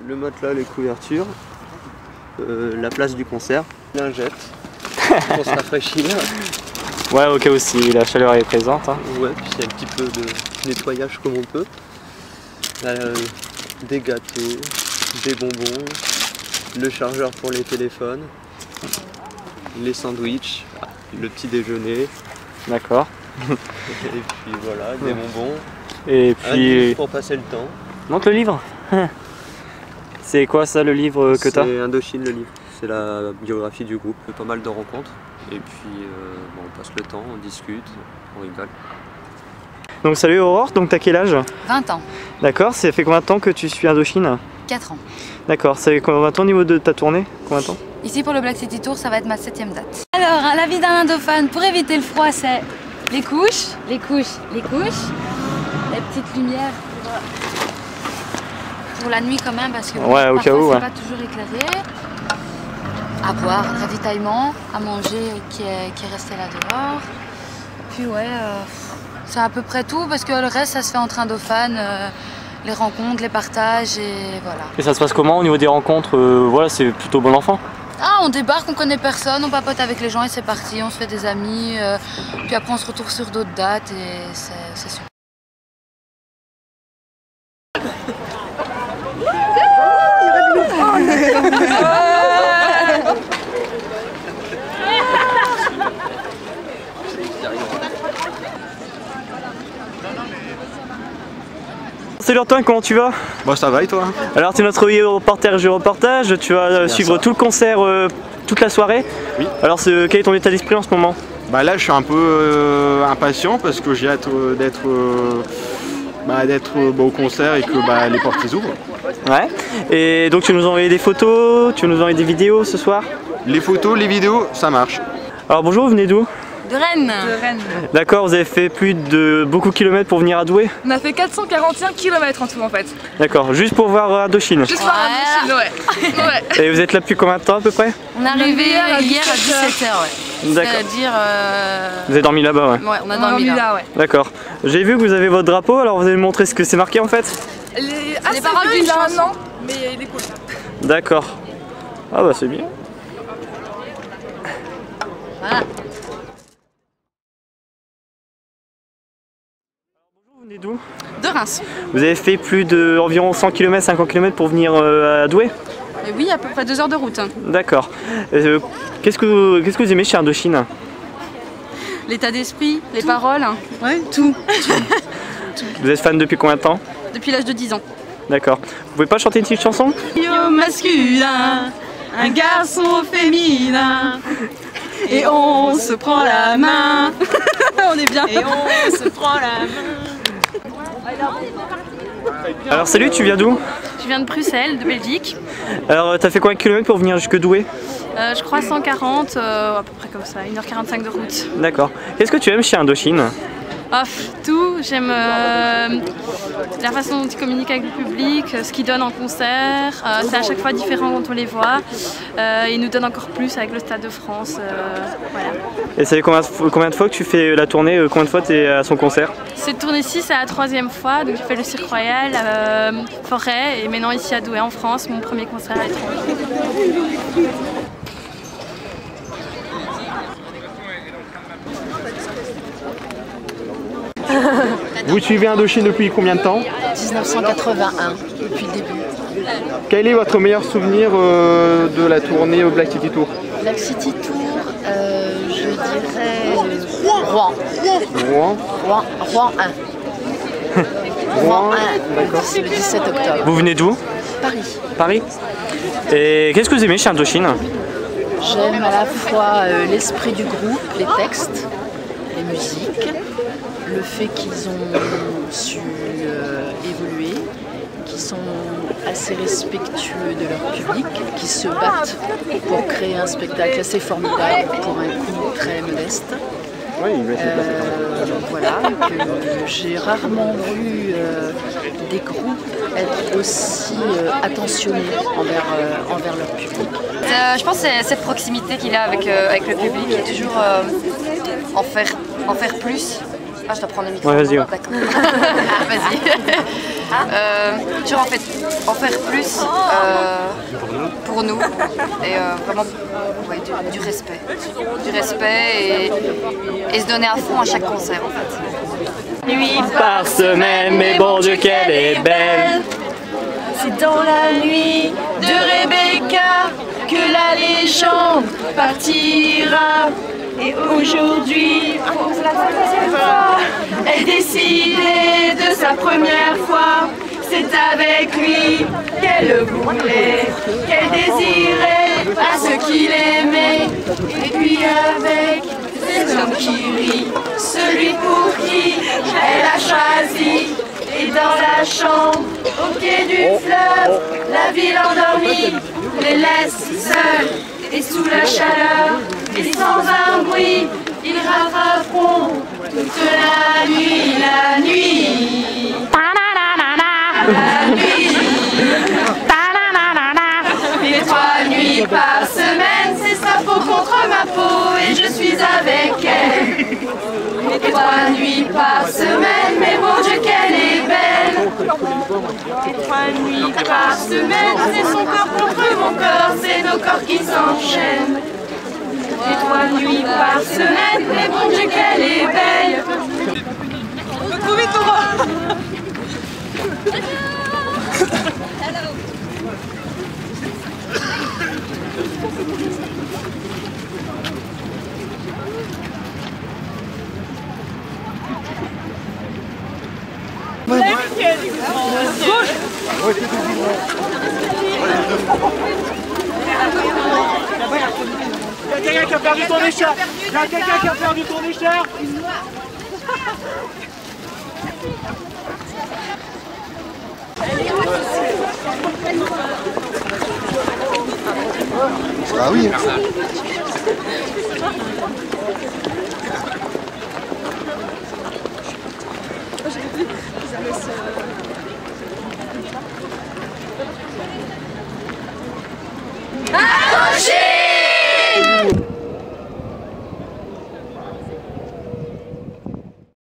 Le matelas, les couvertures, la place du concert, lingette pour se rafraîchir. Ouais, au cas où si la chaleur est présente. Hein. Ouais, puis il y a un petit peu de nettoyage comme on peut. Des gâteaux, des bonbons, le chargeur pour les téléphones, les sandwichs, le petit déjeuner. D'accord. Et puis voilà, des bonbons. Et Un livre puis... pour passer le temps. Montre le livre. C'est quoi ça, le livre que t'as? C'est Indochine, le livre. C'est la biographie du groupe. Pas mal de rencontres. Et puis on passe le temps, on discute, on rigole. Donc salut Aurore, donc t'as quel âge? 20 ans. D'accord, ça fait combien de temps que tu suis Indochine? 4 ans. D'accord, ça fait combien de temps au niveau de ta tournée? Combien de temps? Ici pour le Black City Tour, ça va être ma 7e date. Alors, la vie d'un indophone pour éviter le froid, c'est les couches, les couches, les couches, les petites lumières pour la nuit quand même, parce que ouais, au cas où, c'est pas toujours éclairé. À boire, un ravitaillement, à manger qui est resté là dehors. Puis ouais, c'est à peu près tout, parce que le reste, ça se fait entre indophones. Les rencontres, les partages et voilà. Et ça se passe comment au niveau des rencontres? Voilà, c'est plutôt bon enfant. Ah, on débarque, on connaît personne, on papote avec les gens et c'est parti, on se fait des amis. Puis après on se retrouve sur d'autres dates et c'est super. Salut Antoine, comment tu vas? Bon, ça va et toi? Alors tu es notre reporter reportage, tu vas suivre tout le concert toute la soirée. Oui. Alors quel est ton état d'esprit en ce moment? Bah là je suis un peu impatient parce que j'ai hâte d'être au concert et que les portes s'ouvrent. Ouais. Et donc tu nous as envoyé des photos, tu nous as envoyé des vidéos ce soir? Les photos, les vidéos, ça marche. Alors bonjour, vous venez d'où? De Rennes. De Rennes. D'accord, vous avez fait plus de beaucoup de kilomètres pour venir à Douai? On a fait 441 km en tout en fait. D'accord, juste pour voir Indochine? Juste pour Indochine, ouais. Ouais. Et vous êtes là depuis combien de temps à peu près? On est arrivé hier à 17h, ouais. D'accord. C'est-à-dire... Vous avez dormi là-bas, ouais? Ouais, on a dormi là. Ouais. D'accord. J'ai vu que vous avez votre drapeau, alors vous allez me montrer ce que c'est marqué en fait? Les paroles d'une chanson, mais il est cool. D'accord. Ah bah c'est bien. Voilà. Vous venez d'où? De Reims. Vous avez fait plus de environ 100 km, 50 km pour venir à Douai? Et oui, à peu près 2 heures de route. D'accord. Qu'est-ce que vous aimez chez Indochine? L'état d'esprit, les paroles. Ouais, tout. Vous êtes fan depuis combien de temps? Depuis l'âge de 10 ans. D'accord. Vous pouvez pas chanter une petite chanson? Yo masculin, un garçon féminin, et on se prend la main. On est bien. Et on se prend la main. Alors salut, tu viens d'où? Je viens de Bruxelles, de Belgique. Alors t'as fait combien de kilomètres pour venir jusque Douai? Je crois 140, à peu près comme ça, 1h45 de route. D'accord. Qu'est-ce que tu aimes chez Indochine? Tout, j'aime la façon dont ils communiquent avec le public, ce qu'ils donnent en concert, c'est à chaque fois différent quand on les voit. Ils nous donnent encore plus avec le Stade de France. Voilà. Et ça fait combien de fois que tu fais la tournée? Combien de fois tu es à son concert? Cette tournée-ci, c'est la 3e fois, donc j'ai fait le Cirque Royal, Forêt, et maintenant ici à Douai en France, mon premier concert à l'étranger. Vous suivez Indochine depuis combien de temps? 1981, depuis le début. Quel est votre meilleur souvenir de la tournée au Black City Tour? Black City Tour, je dirais Rouen. Rouen? Rouen 1. Rouen 1, c'est le 17 octobre. Vous venez d'où? Paris. Paris? Et qu'est-ce que vous aimez chez Indochine? J'aime à la fois l'esprit du groupe, les textes, les musiques, le fait qu'ils ont su évoluer, qu'ils sont assez respectueux de leur public, qu'ils se battent pour créer un spectacle assez formidable pour un coût très modeste. Oui, voilà, que j'ai rarement vu des groupes être aussi attentionnés envers leur public. Je pense que c'est cette proximité qu'il a avec le public et toujours en faire plus. Ah, je dois prendre le micro. Ouais, vas-y. Ouais. Vas-y. Genre en faire plus pour nous et vraiment du respect. Du respect et se donner à fond à chaque concert en fait. Nuit par semaine, mais bon Dieu qu'elle est belle. C'est dans la nuit de Rebecca que la légende partira. Et aujourd'hui, pour la troisième fois, elle décidait de sa première fois. C'est avec lui qu'elle voulait, qu'elle désirait à ce qu'il aimait. Et puis avec cet homme qui rit, celui pour qui elle a choisi. Et dans la chambre, au pied du fleuve, la ville endormie les laisse seuls. Et sous la chaleur, et sans un bruit, ils rattraperont toute la nuit, la nuit. La nuit. Et 3 nuits par semaine, c'est sa peau contre ma peau, et je suis avec elle. Et 3 nuits par semaine, mais mon Dieu qu'elle est belle. Et 3 nuits par semaine, c'est son corps contre mon corps, c'est nos corps qui s'enchaînent. Et 3 nuits par semaine, mais mon Dieu qu'elle est belle. Trop vite pour moi. Il y a quelqu'un qui a perdu ton écharpe. Il y a quelqu'un qui a perdu ton écharpe. Ah oui. Ah!